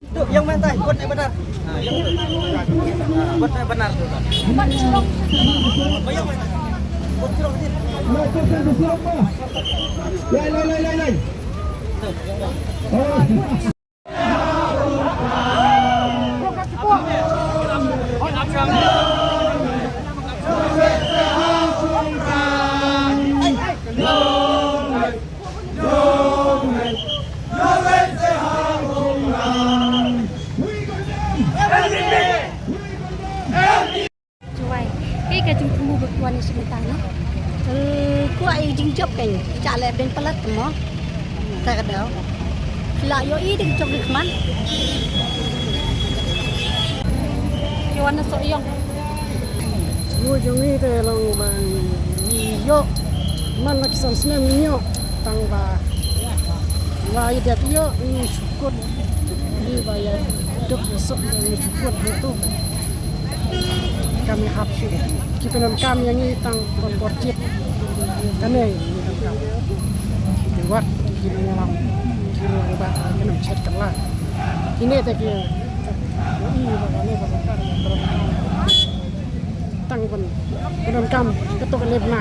Tuh, yang mana buat yang benar. Nah, yang itu. Buat yang benar tuh. Yang mana? Buat curang kecil. Lain. Tuh, yang mana? Cái chúng tôi mua được quan hệ sinh tăng nó quay chính chấp cảnh trả lại bên palat mà ta cái đó lại yo ý định trong được man cái quan nó soi yong mua chung đi từ lòng mà yo man nak san snem nyo tang ba đẹp yo ni cukup đi bayar dok besok ni cukup itu kami hapsu kita nam kami yang itang konportit kami buat kini malam kini ubah kena chat kelah ini tak kira ini bagaimana pasal tang pun nam kam ketuk lebna